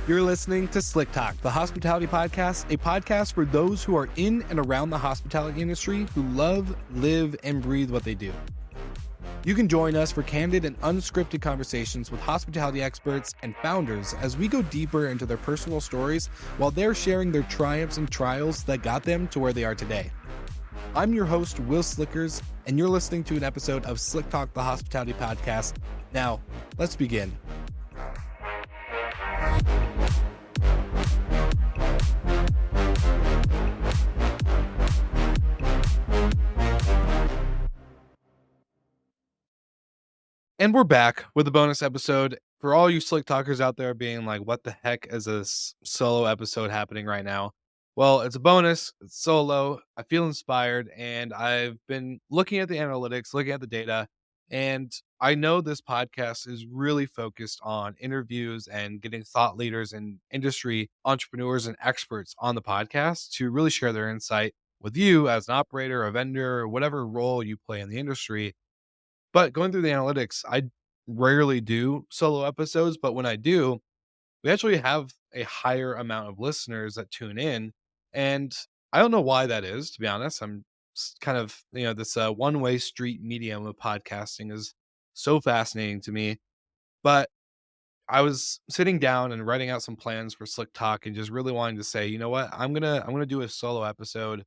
You're listening to Slick Talk, the hospitality podcast, a podcast for those who are in and around the hospitality industry who love, live, and breathe what they do. You can join us for candid and unscripted conversations with hospitality experts and founders as we go deeper into their personal stories while they're sharing their triumphs and trials that got them to where they are today. I'm your host, Will Slickers, and you're listening to an episode of Slick Talk, the hospitality podcast. Now, let's begin. And we're back with a bonus episode. For all you slick talkers out there being like, what the heck is this solo episode happening right now? Well, it's a bonus, it's solo. I feel inspired, and I've been looking at the analytics, looking at the data, and I know this podcast is really focused on interviews and getting thought leaders and industry entrepreneurs and experts on the podcast to really share their insight with you as an operator, a vendor, or whatever role you play in the industry. But going through the analytics, I rarely do solo episodes, but when I do, we actually have a higher amount of listeners that tune in. And I don't know why that is, to be honest. I'm kind of, this one-way street medium of podcasting is so fascinating to me. But I was sitting down and writing out some plans for Slick Talk and just really wanting to say, you know what, I'm gonna do a solo episode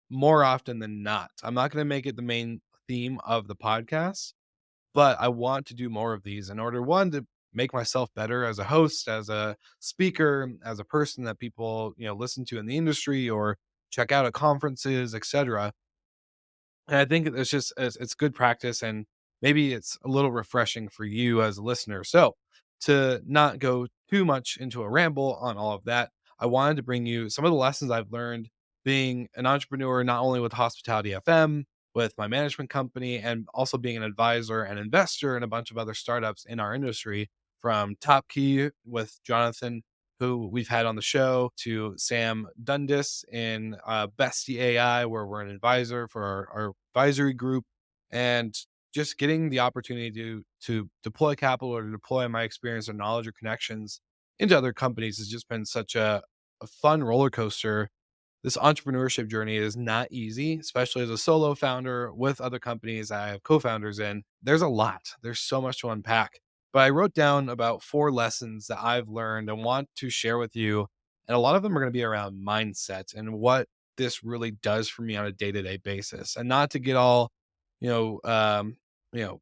more often than not. I'm not gonna make it the main theme of the podcast, but I want to do more of these in order, one, to make myself better as a host, as a speaker, as a person that people, listen to in the industry or check out at conferences, etc. And I think it's just it's good practice, and maybe it's a little refreshing for you as a listener. So, to not go too much into a ramble on all of that, I wanted to bring you some of the lessons I've learned being an entrepreneur, not only with Hospitality FM, with my management company, and also being an advisor and investor in a bunch of other startups in our industry, from Top Key with Jonathan, who we've had on the show, to Sam Dundas in Bestie AI, where we're an advisor for our advisory group, and just getting the opportunity to deploy capital or to deploy my experience or knowledge or connections into other companies has just been such a fun roller coaster. This entrepreneurship journey is not easy, especially as a solo founder with other companies I have co-founders in. There's a lot. There's so much to unpack. But I wrote down about 4 lessons that I've learned and want to share with you. And a lot of them are going to be around mindset and what this really does for me on a day-to-day basis. And not to get all, you know, um, you know,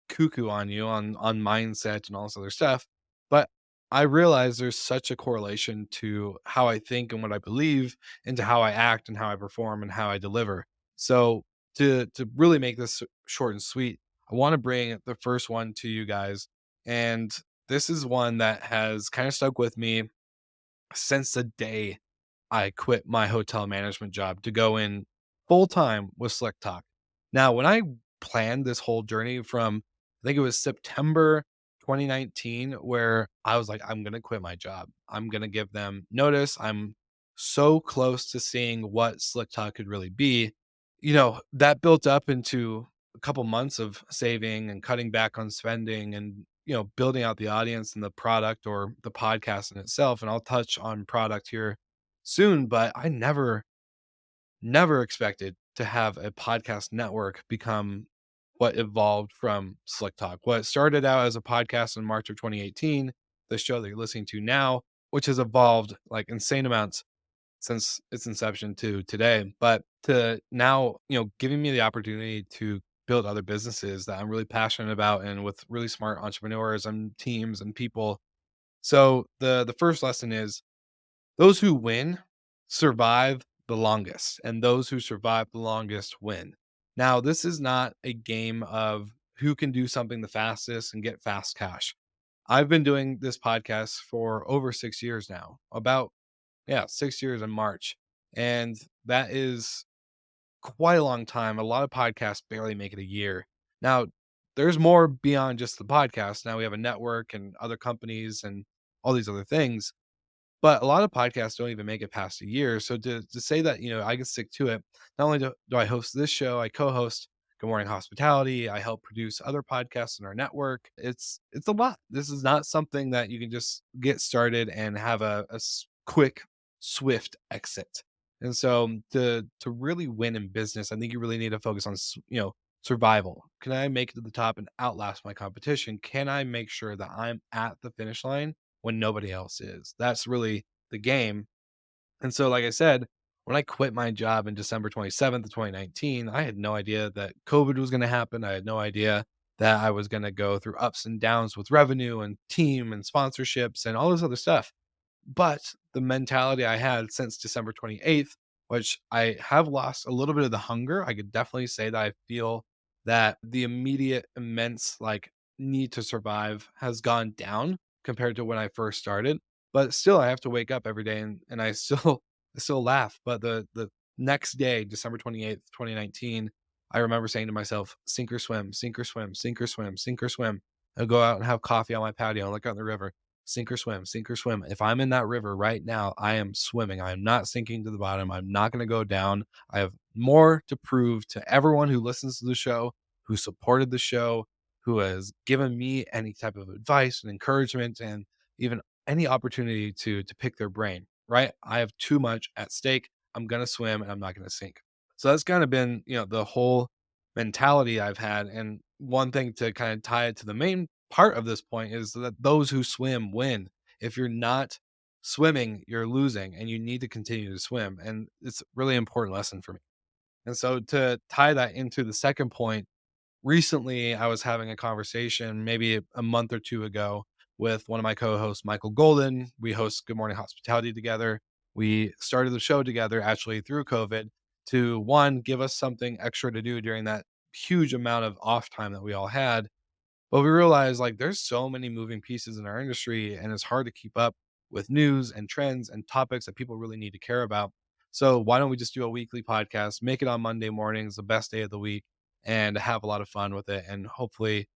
cuckoo on you on mindset and all this other stuff. But I realize there's such a correlation to how I think and what I believe into how I act and how I perform and how I deliver. So to really make this short and sweet, I want to bring the first one to you guys. And this is one that has kind of stuck with me since the day I quit my hotel management job to go in full time with Slick Talk. Now, when I planned this whole journey from, I think it was September 2019, where I was like, I'm going to quit my job. I'm going to give them notice. I'm so close to seeing what Slick Talk could really be. That built up into a couple months of saving and cutting back on spending and, building out the audience and the product or the podcast in itself. And I'll touch on product here soon, but I never expected to have a podcast network become what evolved from Slick Talk. What started out as a podcast in March of 2018, the show that you're listening to now, which has evolved like insane amounts since its inception to today. But to now, giving me the opportunity to build other businesses that I'm really passionate about and with really smart entrepreneurs and teams and people. So the first lesson is those who win survive the longest, and those who survive the longest win. Now, this is not a game of who can do something the fastest and get fast cash. I've been doing this podcast for over 6 years now, about, yeah, 6 years in March. And that is quite a long time. A lot of podcasts barely make it a year. Now, there's more beyond just the podcast. Now we have a network and other companies and all these other things, but a lot of podcasts don't even make it past a year. So to say that, I can stick to it, not only do I host this show, I co-host Good Morning Hospitality. I help produce other podcasts in our network. It's a lot. This is not something that you can just get started and have quick, swift exit. And so to really win in business, I think you really need to focus on survival. Can I make it to the top and outlast my competition? Can I make sure that I'm at the finish line when nobody else is? That's really the game. And so, like I said, when I quit my job in December 27th of 2019, I had no idea that COVID was going to happen. I had no idea that I was going to go through ups and downs with revenue and team and sponsorships and all this other stuff. But the mentality I had since December 28th, which I have lost a little bit of the hunger. I could definitely say that I feel that the immediate immense need to survive has gone down compared to when I first started. But still I have to wake up every day and I still I still laugh. But the next day, December 28th, 2019, I remember saying to myself, sink or swim, sink or swim, sink or swim, sink or swim. I'll go out and have coffee on my patio and look out in the river. Sink or swim, sink or swim. If I'm in that river right now, I am swimming. I am not sinking to the bottom. I'm not going to go down. I have more to prove to everyone who listens to the show, who supported the show, who has given me any type of advice and encouragement and even any opportunity to pick their brain, right? I have too much at stake. I'm going to swim and I'm not going to sink. So that's kind of been, the whole mentality I've had. And one thing to kind of tie it to the main part of this point is that those who swim win. If you're not swimming, you're losing and you need to continue to swim. And it's a really important lesson for me. And so to tie that into the second point, recently I was having a conversation maybe a month or two ago with one of my co-hosts, Michael Golden. We host Good Morning Hospitality together. We started the show together actually through COVID to one, give us something extra to do during that huge amount of off time that we all had, but we realized there's so many moving pieces in our industry and it's hard to keep up with news and trends and topics that people really need to care about. So why don't we just do a weekly podcast, make it on Monday mornings, the best day of the week, and have a lot of fun with it. And hopefully,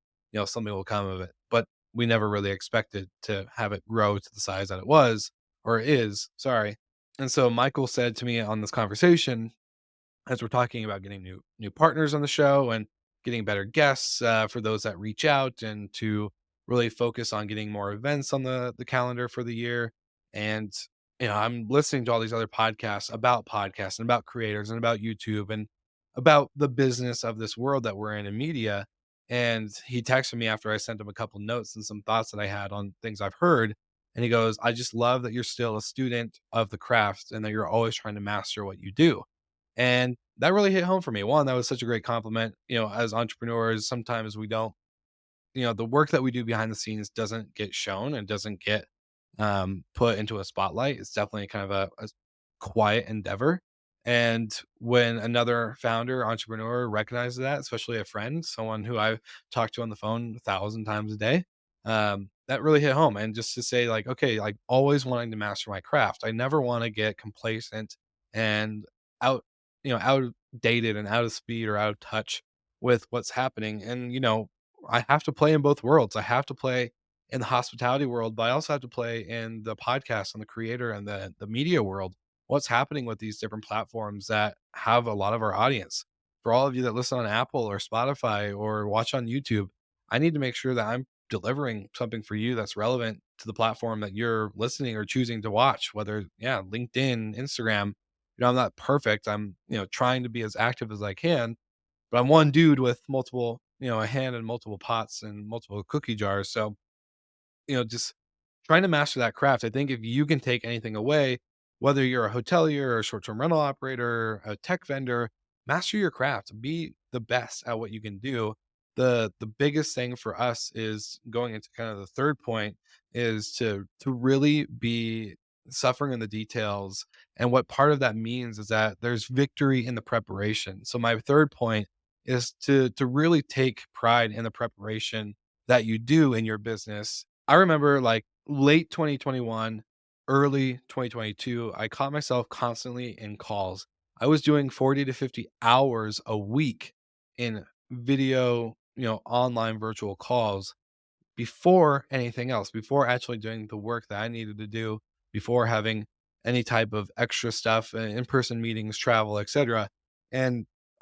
something will come of it. But we never really expected to have it grow to the size that it was or is, sorry. And so Michael said to me on this conversation, as we're talking about getting new partners on the show and getting better guests for those that reach out and to really focus on getting more events on the calendar for the year. And I'm listening to all these other podcasts and about creators and about YouTube and about the business of this world that we're in media. And he texted me after I sent him a couple notes and some thoughts that I had on things I've heard. And he goes, I just love that you're still a student of the craft and that you're always trying to master what you do. And that really hit home for me. One, that was such a great compliment. As entrepreneurs, sometimes we don't, the work that we do behind the scenes doesn't get shown and doesn't get put into a spotlight. It's definitely kind of a quiet endeavor. And when another founder, entrepreneur recognizes that, especially a friend, someone who I've talked to on the phone 1,000 times a day, that really hit home. And just to say, okay, always wanting to master my craft. I never want to get complacent and out, outdated and out of speed or out of touch with what's happening. And, I have to play in both worlds. I have to play in the hospitality world, but I also have to play in the podcast and the creator and the media world. What's happening with these different platforms that have a lot of our audience? For all of you that listen on Apple or Spotify or watch on YouTube, I need to make sure that I'm delivering something for you that's relevant to the platform that you're listening or choosing to watch, whether, yeah, LinkedIn, Instagram. I'm not perfect. I'm, trying to be as active as I can, but I'm one dude with multiple, a hand in multiple pots and multiple cookie jars. So, just trying to master that craft. I think if you can take anything away, whether you're a hotelier or a short-term rental operator, a tech vendor, master your craft. Be the best at what you can do. The biggest thing for us is going into kind of the third point is to really be suffering in the details. And what part of that means is that there's victory in the preparation. So my third point is to really take pride in the preparation that you do in your business. I remember late 2021, early 2022, I caught myself constantly in calls. I was doing 40 to 50 hours a week in video, online virtual calls before anything else, before actually doing the work that I needed to do, before having any type of extra stuff, in-person meetings, travel, etc.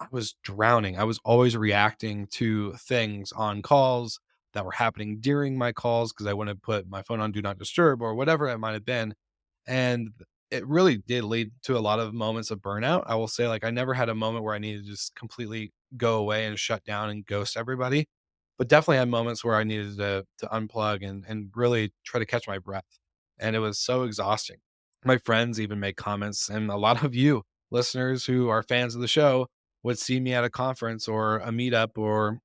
I was drowning. I was always reacting to things on calls that were happening during my calls because I wouldn't put my phone on do not disturb or whatever it might have been. And it really did lead to a lot of moments of burnout. I will say, like, I never had a moment where I needed to just completely go away and shut down and ghost everybody, but definitely had moments where I needed to unplug and really try to catch my breath. And it was so exhausting. My friends even make comments, and a lot of you listeners who are fans of the show would see me at a conference or a meetup or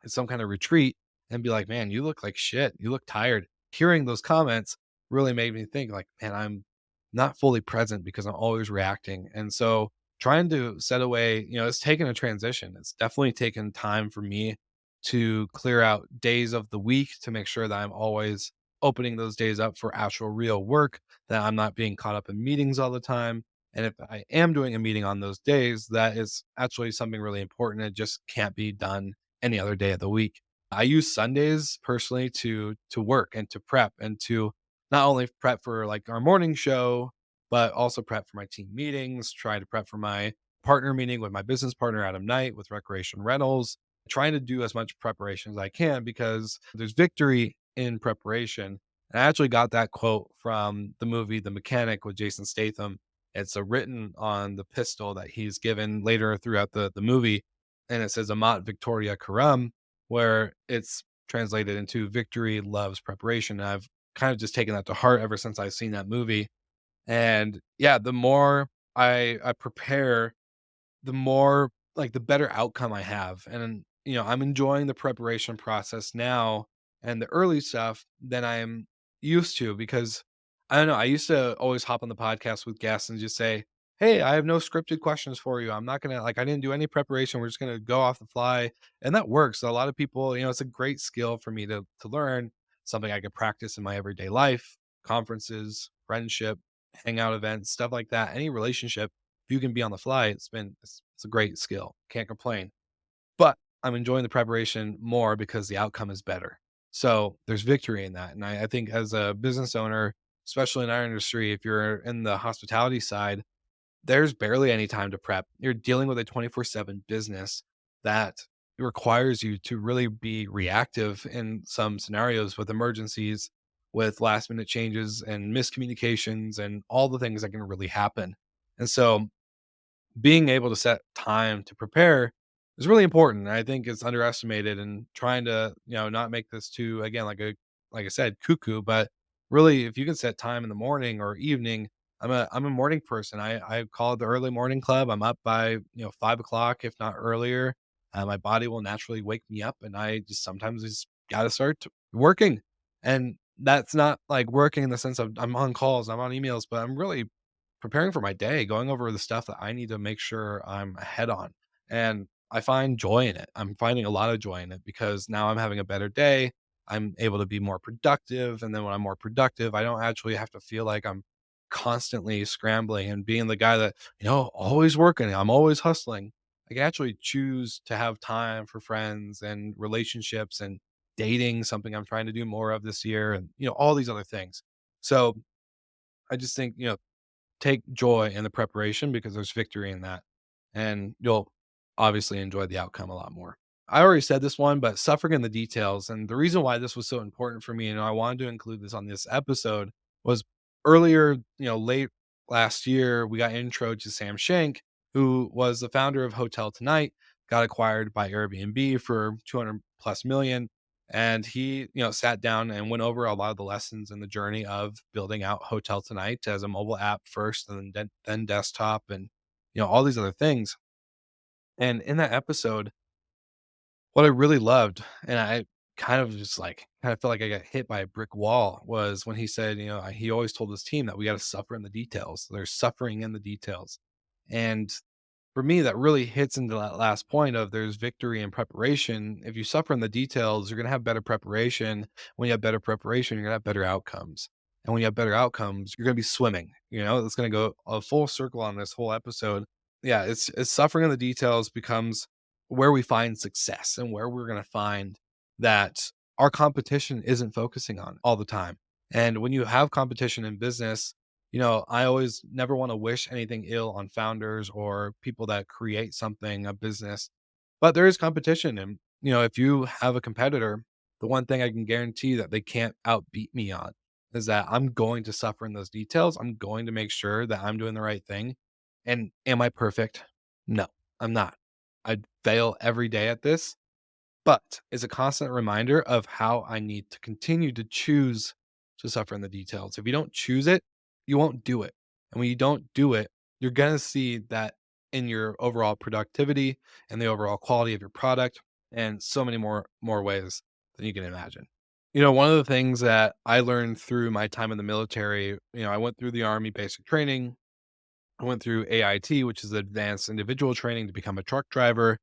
some kind of retreat and be like, "Man, you look like shit. You look tired." Hearing those comments really made me think like, "Man, I'm not fully present because I'm always reacting." And so trying to set away, it's taken a transition. It's definitely taken time for me to clear out days of the week to make sure that I'm always opening those days up for actual real work, that I'm not being caught up in meetings all the time. And if I am doing a meeting on those days, that is actually something really important. It just can't be done any other day of the week. I use Sundays personally to work and to prep and to not only prep for like our morning show, but also prep for my team meetings, try to prep for my partner meeting with my business partner Adam Knight with Recreation Rentals, trying to do as much preparation as I can because there's victory in preparation. And I actually got that quote from the movie The Mechanic with Jason Statham. It's written on the pistol that he's given later throughout the movie, and it says Amat Victoria Karam, where it's translated into victory loves preparation. And I've kind of just taken that to heart ever since I've seen that movie. And yeah, the more I prepare, the more like the better outcome I have. And, I'm enjoying the preparation process now and the early stuff than I'm used to because I don't know. I used to always hop on the podcast with guests and just say, "Hey, I have no scripted questions for you. I'm not going to, like, I didn't do any preparation. We're just going to go off the fly." And that works. A lot of people, it's a great skill for me to learn, something I could practice in my everyday life, conferences, friendship, hangout events, stuff like that. Any relationship if you can be on the fly, it's a great skill. Can't complain. But I'm enjoying the preparation more because the outcome is better. So there's victory in that. And I think as a business owner, especially in our industry, if you're in the hospitality side, there's barely any time to prep. You're dealing with a 24/7 business that requires you to really be reactive in some scenarios with emergencies, with last minute changes and miscommunications and all the things that can really happen. And so being able to set time to prepare is really important. I think it's underestimated and trying to, not make this too, again, like I said, cuckoo, but really if you can set time in the morning or evening, I'm a morning person. I call it the early morning club. I'm up by, 5 o'clock, if not earlier. My body will naturally wake me up and I just sometimes just gotta start working. And that's not like working in the sense of I'm on calls, I'm on emails, but I'm really preparing for my day, going over the stuff that I need to make sure I'm ahead on. And I find joy in it. I'm finding a lot of joy in it because now I'm having a better day. I'm able to be more productive. And then when I'm more productive, I don't actually have to feel like I'm constantly scrambling and being the guy that, always working. I'm always hustling. I can actually choose to have time for friends and relationships and dating, something I'm trying to do more of this year, and, all these other things. So I just think, take joy in the preparation because there's victory in that. And you'll obviously enjoy the outcome a lot more. I already said this one, but suffering in the details. And the reason why this was so important for me, and I wanted to include this on this episode, was earlier, late last year, we got intro to Sam Shank, who was the founder of Hotel Tonight, got acquired by Airbnb for 200 plus million. And he, sat down and went over a lot of the lessons in the journey of building out Hotel Tonight as a mobile app first and then desktop and, all these other things. And in that episode, what I really loved, and I kind of just like kind of felt like I got hit by a brick wall was when he said, he always told his team that we got to suffer in the details. There's suffering in the details. And for me, that really hits into that last point of there's victory and preparation. If you suffer in the details, you're going to have better preparation. When you have better preparation, you're going to have better outcomes. And when you have better outcomes, you're going to be swimming. It's going to go a full circle on this whole episode. Yeah, it's suffering in the details becomes where we find success and where we're going to find that our competition isn't focusing on all the time. And when you have competition in business, I always never want to wish anything ill on founders or people that create something, a business, but there is competition. And, if you have a competitor, the one thing I can guarantee that they can't outbeat me on is that I'm going to suffer in those details. I'm going to make sure that I'm doing the right thing. And am I perfect? No, I'm not. I fail every day at this, but it's a constant reminder of how I need to continue to choose to suffer in the details. If you don't choose it, you won't do it. And when you don't do it, you're going to see that in your overall productivity and the overall quality of your product and so many more ways than you can imagine. One of the things that I learned through my time in the military, I went through the army basic training. I went through AIT, which is advanced individual training to become a truck driver,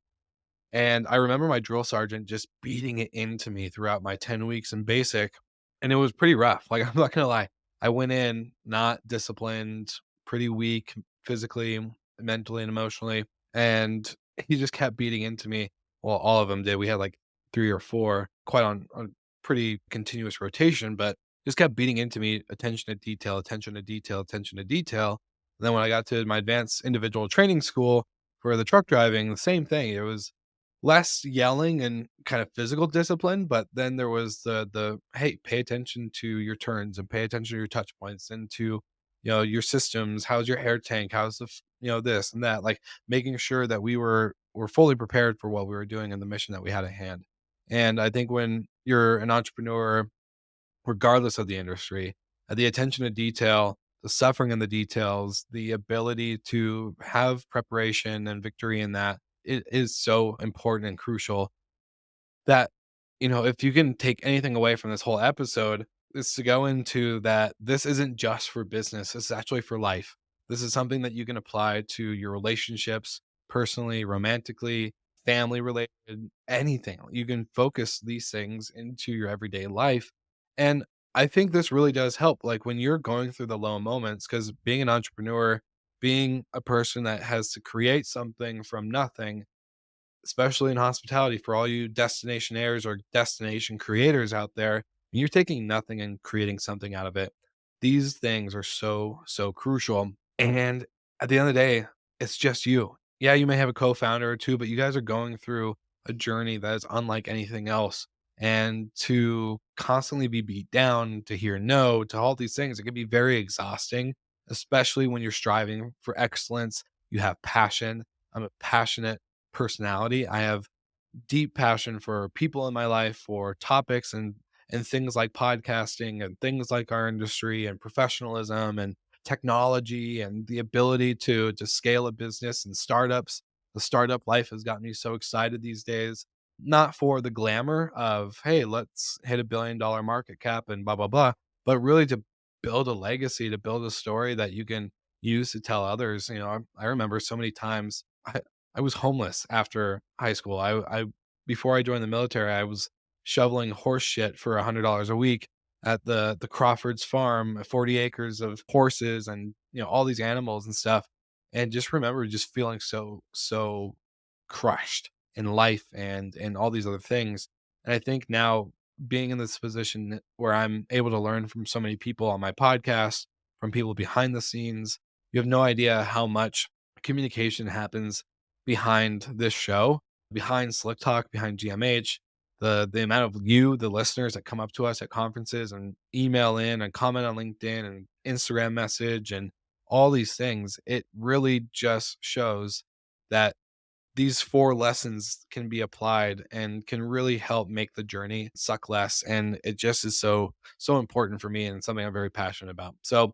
and I remember my drill sergeant just beating it into me throughout my 10 weeks in basic, and it was pretty rough. Like, I'm not gonna lie. I went in not disciplined, pretty weak physically, mentally, and emotionally, and he just kept beating into me. Well, all of them did. We had like 3 or 4 quite on pretty continuous rotation, but just kept beating into me, attention to detail, attention to detail, attention to detail. And then when I got to my advanced individual training school for the truck driving, the same thing. It was less yelling and kind of physical discipline, but then there was the hey, pay attention to your turns and pay attention to your touch points and to your systems. How's your air tank? How's this and that? Like making sure that we were fully prepared for what we were doing and the mission that we had at hand. And I think when you're an entrepreneur, regardless of the industry, the attention to detail, the suffering in the details, the ability to have preparation and victory in that, it is so important and crucial that, if you can take anything away from this whole episode, is to go into that this isn't just for business, this is actually for life. This is something that you can apply to your relationships, personally, romantically, family related, anything. You can focus these things into your everyday life. And I think this really does help. Like when you're going through the low moments, because being an entrepreneur, being a person that has to create something from nothing, especially in hospitality, for all you destinationaires or destination creators out there, you're taking nothing and creating something out of it. These things are so, so crucial. And at the end of the day, it's just you. Yeah, you may have a co founder or two, but you guys are going through a journey that is unlike anything else. And to constantly be beat down, to hear no, to all these things, it can be very exhausting, especially when you're striving for excellence. You have passion. I'm a passionate personality. I have deep passion for people in my life, for topics and things like podcasting and things like our industry and professionalism and technology and the ability to scale a business and startups. The startup life has got me so excited these days. Not for the glamour of, hey, let's hit $1 billion market cap and blah blah blah, but really to build a legacy, to build a story that you can use to tell others. I remember so many times I was homeless after high school. I before I joined the military, I was shoveling horse shit for $100 a week at the Crawford's farm, 40 acres of horses and all these animals and stuff. And just remember just feeling so crushed in life and all these other things. And I think now being in this position where I'm able to learn from so many people on my podcast, from people behind the scenes, you have no idea how much communication happens behind this show, behind Slick Talk, behind GMH, the amount of the listeners that come up to us at conferences and email in and comment on LinkedIn and Instagram message and all these things, it really just shows that these 4 lessons can be applied and can really help make the journey suck less. And it just is so important for me and something I'm very passionate about. So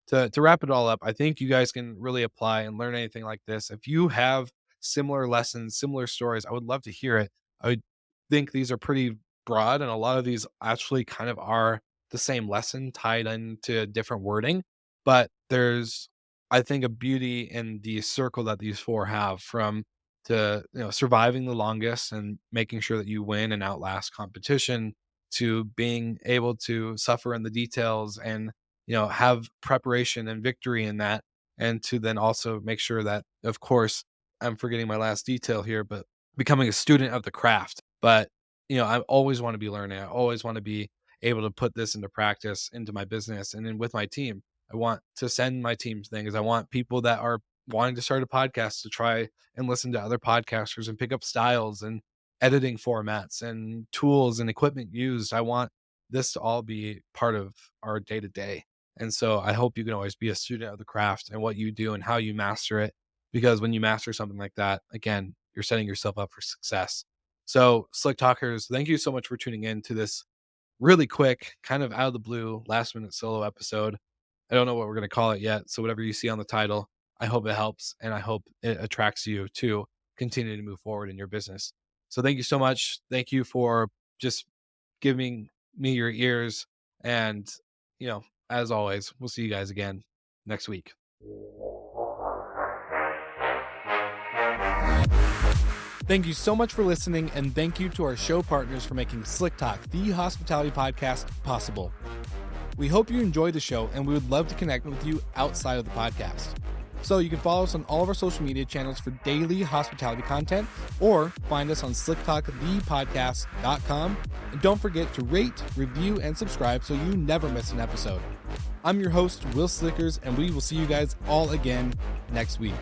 to wrap it all up, I think you guys can really apply and learn anything like this. If you have similar lessons, similar stories, I would love to hear it. I would think these are pretty broad, and a lot of these actually kind of are the same lesson tied into different wording. But there's, I think, a beauty in the circle that these 4 have from to surviving the longest and making sure that you win and outlast competition to being able to suffer in the details and have preparation and victory in that. And to then also make sure that, of course, I'm forgetting my last detail here, but becoming a student of the craft. But, I always want to be learning. I always want to be able to put this into practice into my business and then with my team. I want to send my team things. I want people that are wanting to start a podcast to try and listen to other podcasters and pick up styles and editing formats and tools and equipment used. I want this to all be part of our day to day. And so I hope you can always be a student of the craft and what you do and how you master it. Because when you master something like that, again, you're setting yourself up for success. So, Slick Talkers, thank you so much for tuning in to this really quick, kind of out of the blue, last minute solo episode. I don't know what we're going to call it yet. So, whatever you see on the title, I hope it helps and I hope it attracts you to continue to move forward in your business. So, thank you so much. Thank you for just giving me your ears. And, as always, we'll see you guys again next week. Thank you so much for listening, and thank you to our show partners for making Slick Talk, the hospitality podcast, possible. We hope you enjoyed the show, and we would love to connect with you outside of the podcast. So you can follow us on all of our social media channels for daily hospitality content, or find us on slicktalkthepodcast.com. And don't forget to rate, review, and subscribe so you never miss an episode. I'm your host, Will Slickers, and we will see you guys all again next week.